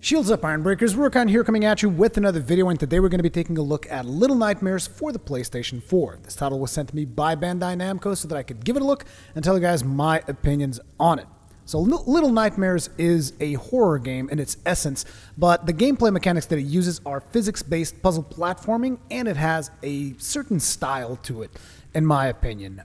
Shields up, Ironbreakers. Rurikhan here coming at you with another video, and today we're going to be taking a look at Little Nightmares for the PlayStation 4. This title was sent to me by Bandai Namco so that I could give it a look and tell you guys my opinions on it. So Little Nightmares is a horror game in its essence, but the gameplay mechanics that it uses are physics-based puzzle platforming, and it has a certain style to it, in my opinion.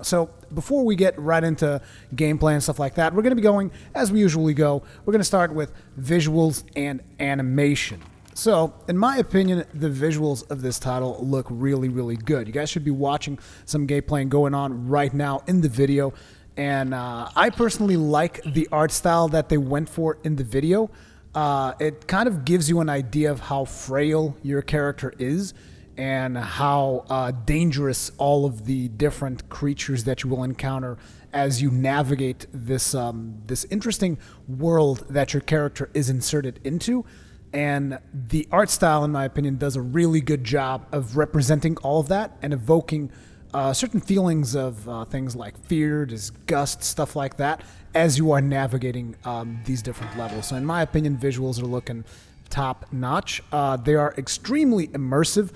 So before we get right into gameplay and stuff like that, we're going to be going, as we usually go, we're going to start with visuals and animation. So, in my opinion, the visuals of this title look really, really good. You guys should be watching some gameplay going on right now in the video. And I personally like the art style that they went for in the video. It kind of gives you an idea of how frail your character is and how dangerous all of the different creatures that you will encounter as you navigate this this interesting world that your character is inserted into. And the art style, in my opinion, does a really good job of representing all of that and evoking certain feelings of things like fear, disgust, stuff like that, as you are navigating these different levels. So in my opinion, visuals are looking top-notch. They are extremely immersive.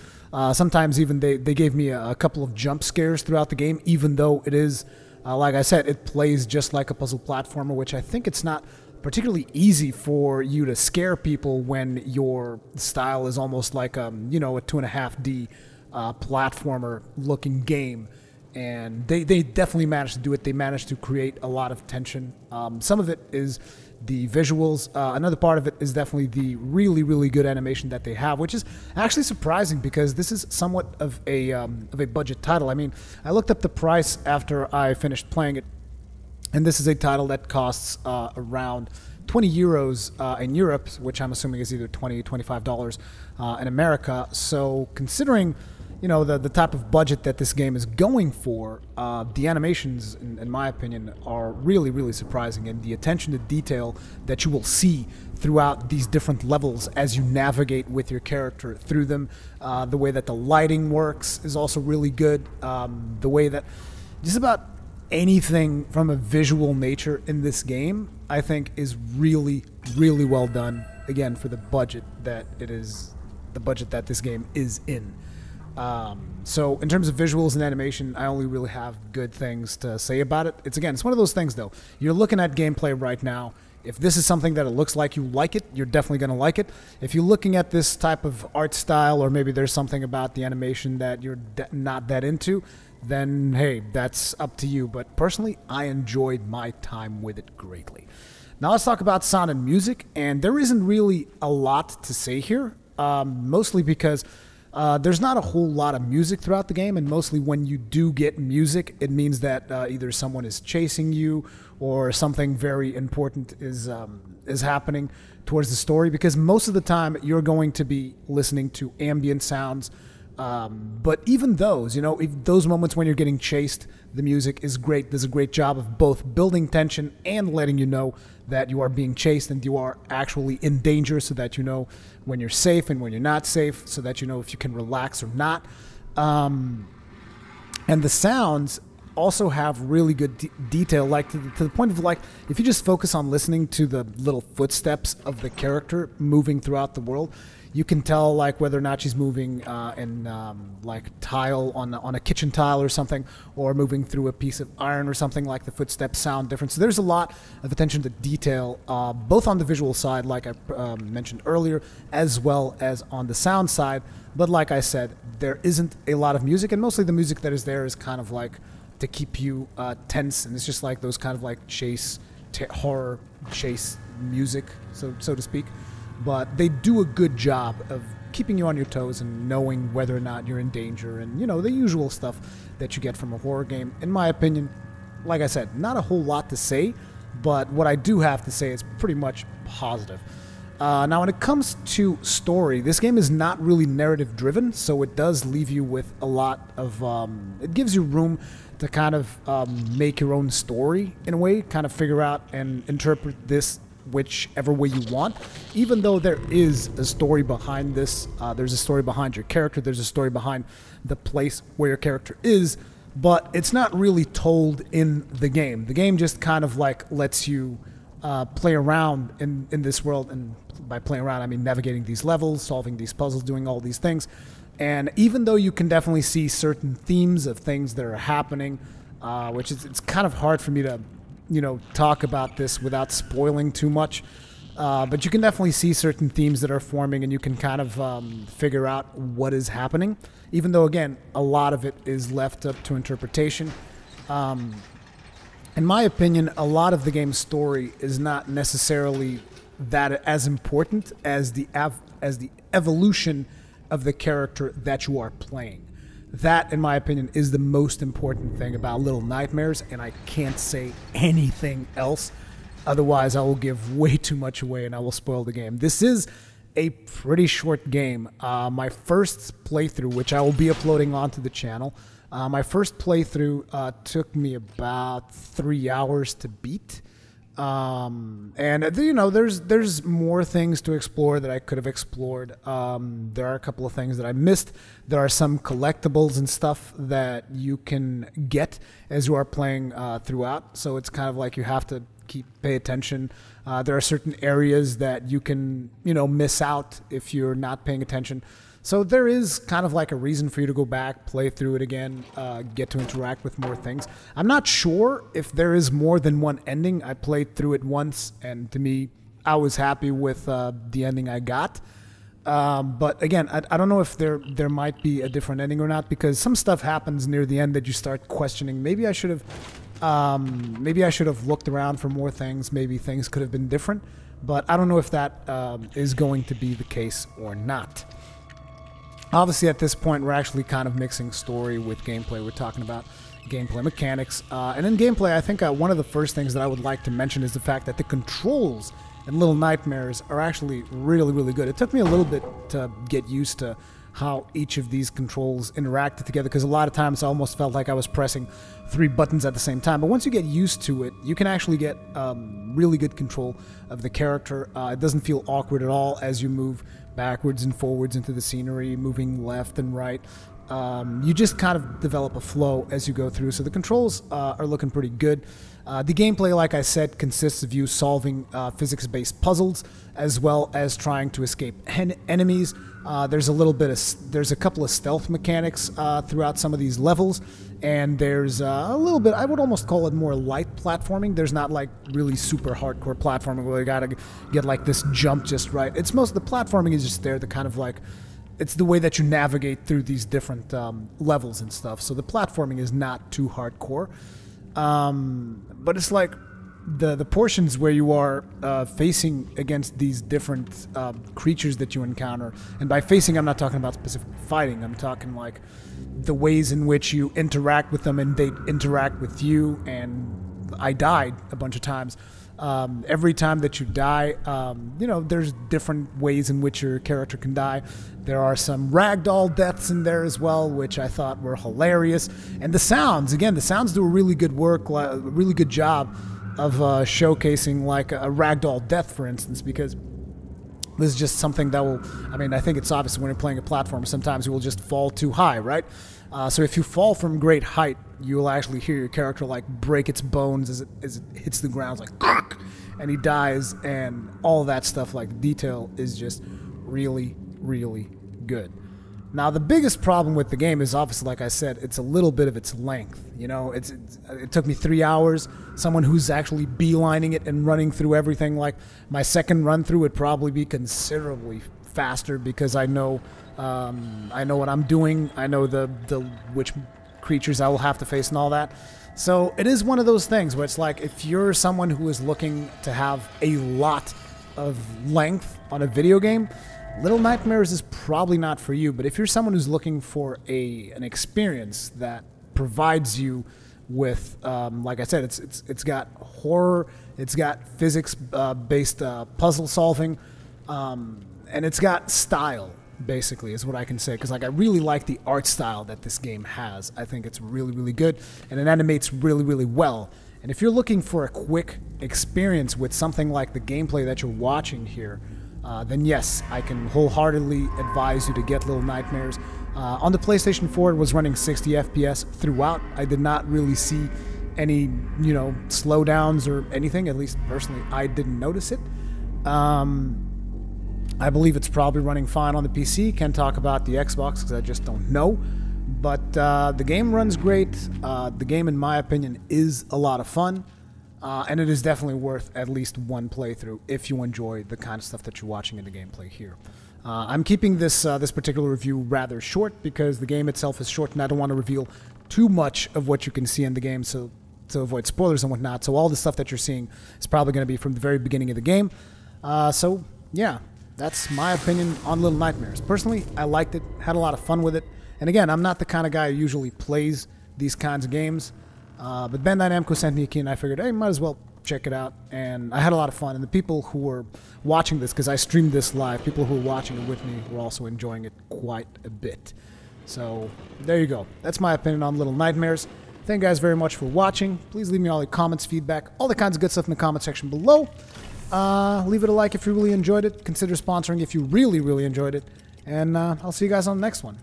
Sometimes even they gave me a couple of jump scares throughout the game, even though it is, like I said, it plays just like a puzzle platformer, which I think it's not particularly easy for you to scare people when your style is almost like, you know, a 2.5D platformer looking game, and they definitely managed to do it. They managed to create a lot of tension. Some of it is the visuals. Another part of it is definitely the really, really good animation that they have, which is actually surprising because this is somewhat of a budget title. I mean, I looked up the price after I finished playing it, and this is a title that costs around 20 euros in Europe, which I'm assuming is either $20, $25 in America. So considering, you know, the type of budget that this game is going for, the animations, in my opinion, are really, really surprising. And the attention to detail that you will see throughout these different levels as you navigate with your character through them, the way that the lighting works is also really good. The way that just about anything from a visual nature in this game, I think, is really, really well done. Again, for the budget that it is, the budget that this game is in. So in terms of visuals and animation, I only really have good things to say about it. It's one of those things, though. You're looking at gameplay right now. If this is something that it looks like you like it, you're definitely going to like it. If you're looking at this type of art style, or maybe there's something about the animation that you're not that into, then hey, that's up to you. But personally, I enjoyed my time with it greatly. Now let's talk about sound and music, and there isn't really a lot to say here, mostly because there's not a whole lot of music throughout the game, and mostly when you do get music, it means that either someone is chasing you or something very important is happening towards the story, because most of the time you're going to be listening to ambient sounds. But even those, you know, if those moments when you're getting chased, the music is great. Does a great job of both building tension and letting you know that you are being chased and you are actually in danger, so that you know when you're safe and when you're not safe, so that you know if you can relax or not. And the sounds also have really good detail, like to the point of, like, if you just focus on listening to the little footsteps of the character moving throughout the world, you can tell, like, whether or not she's moving in like tile on a kitchen tile or something, or moving through a piece of iron or something. Like, the footsteps sound different. So there's a lot of attention to detail, both on the visual side, like I mentioned earlier, as well as on the sound side. But like I said, there isn't a lot of music, and mostly the music that is there is kind of like to keep you tense, and it's just like those kind of like horror chase music, so to speak. But they do a good job of keeping you on your toes and knowing whether or not you're in danger, and, you know, the usual stuff that you get from a horror game. In my opinion, like I said, not a whole lot to say, but what I do have to say is pretty much positive. Now, when it comes to story, this game is not really narrative driven, so it does leave you with a lot of, it gives you room to kind of make your own story in a way, kind of figure out and interpret this whichever way you want. Even though there is a story behind this, there's a story behind your character, there's a story behind the place where your character is, but it's not really told in the game. The game just kind of like lets you play around in this world. And by playing around, I mean navigating these levels, solving these puzzles, doing all these things. And even though you can definitely see certain themes of things that are happening, which is, it's kind of hard for me to, talk about this without spoiling too much. But you can definitely see certain themes that are forming, and you can kind of figure out what is happening, even though, again, a lot of it is left up to interpretation. In my opinion, a lot of the game's story is not necessarily that as important as the evolution of the character that you are playing. That, in my opinion, is the most important thing about Little Nightmares, and I can't say anything else. Otherwise, I will give way too much away and I will spoil the game. This is a pretty short game. My first playthrough, which I will be uploading onto the channel, my first playthrough took me about 3 hours to beat. And there's more things to explore that I could have explored. There are a couple of things that I missed. There are some collectibles and stuff that you can get as you are playing throughout. So it's kind of like you have to pay attention. There are certain areas that you can, miss out if you're not paying attention. So there is kind of like a reason for you to go back, play through it again, get to interact with more things. I'm not sure if there is more than one ending. I played through it once, and to me, I was happy with the ending I got. But again, I don't know if there might be a different ending or not, because some stuff happens near the end that you start questioning. Maybe I should have looked around for more things. Maybe things could have been different, but I don't know if that is going to be the case or not. Obviously, at this point, we're actually kind of mixing story with gameplay. We're talking about gameplay mechanics. And in gameplay, I think one of the first things that I would like to mention is the fact that the controls in Little Nightmares are actually really, really good. It took me a little bit to get used to how each of these controls interacted together, because a lot of times I almost felt like I was pressing 3 buttons at the same time. But once you get used to it, you can actually get really good control of the character. It doesn't feel awkward at all as you move backwards and forwards into the scenery, moving left and right. You just kind of develop a flow as you go through. So the controls are looking pretty good. The gameplay, like I said, consists of you solving physics-based puzzles, as well as trying to escape enemies. There's a couple of stealth mechanics throughout some of these levels, and there's a little bit, I would almost call it more light platforming. There's not like really super hardcore platforming where you gotta get like this jump just right. It's most of the platforming is just there to kind of like, it's the way that you navigate through these different levels and stuff. So the platforming is not too hardcore. But it's like the portions where you are facing against these different creatures that you encounter. And by facing, I'm not talking about specific fighting. I'm talking like the ways in which you interact with them and they interact with you. And I died a bunch of times. Every time that you die, there's different ways in which your character can die. There are some ragdoll deaths in there as well, which I thought were hilarious. And the sounds do a really good really good job of showcasing like a ragdoll death, for instance, because this is just something that will, I think it's obvious when you're playing a platform, sometimes you will just fall too high, right? So if you fall from great height, you will actually hear your character like break its bones as it hits the ground, like "Gurk!" and he dies, and all that stuff. Like detail is just really, really good. Now the biggest problem with the game is obviously, like I said, it's a little bit of its length. It took me 3 hours. Someone who's actually beelining it and running through everything, like my second run through would probably be considerably faster, because I know what I'm doing. I know which creatures I will have to face and all that. So it is one of those things where it's like, if you're someone who is looking to have a lot of length on a video game, Little Nightmares is probably not for you. But if you're someone who's looking for an experience that provides you with, like I said, it's got horror, it's got physics based puzzle solving, and it's got style, basically, is what I can say. Because like, I really like the art style that this game has. I think it's really, really good, and it animates really, really well. And if you're looking for a quick experience with something like the gameplay that you're watching here, then yes, I can wholeheartedly advise you to get Little Nightmares. On the PlayStation 4, it was running 60 FPS throughout. I did not really see any, you know, slowdowns or anything. At least personally, I didn't notice it. I believe it's probably running fine on the PC. Can't talk about the Xbox because I just don't know. But the game runs great. The game, in my opinion, is a lot of fun. And it is definitely worth at least one playthrough if you enjoy the kind of stuff that you're watching in the gameplay here. I'm keeping this this particular review rather short because the game itself is short and I don't want to reveal too much of what you can see in the game to avoid spoilers and whatnot. So all the stuff that you're seeing is probably going to be from the very beginning of the game. So yeah, that's my opinion on Little Nightmares. Personally, I liked it, had a lot of fun with it. And again, I'm not the kind of guy who usually plays these kinds of games. But Bandai Namco sent me a key and I figured, hey, might as well check it out. And I had a lot of fun. And the people who were watching this, because I streamed this live, people who were watching it with me were also enjoying it quite a bit. So there you go. That's my opinion on Little Nightmares. Thank you guys very much for watching. Please leave me all your comments, feedback, all the kinds of good stuff in the comment section below. Leave it a like if you really enjoyed it. Consider sponsoring if you really, really enjoyed it. And I'll see you guys on the next one.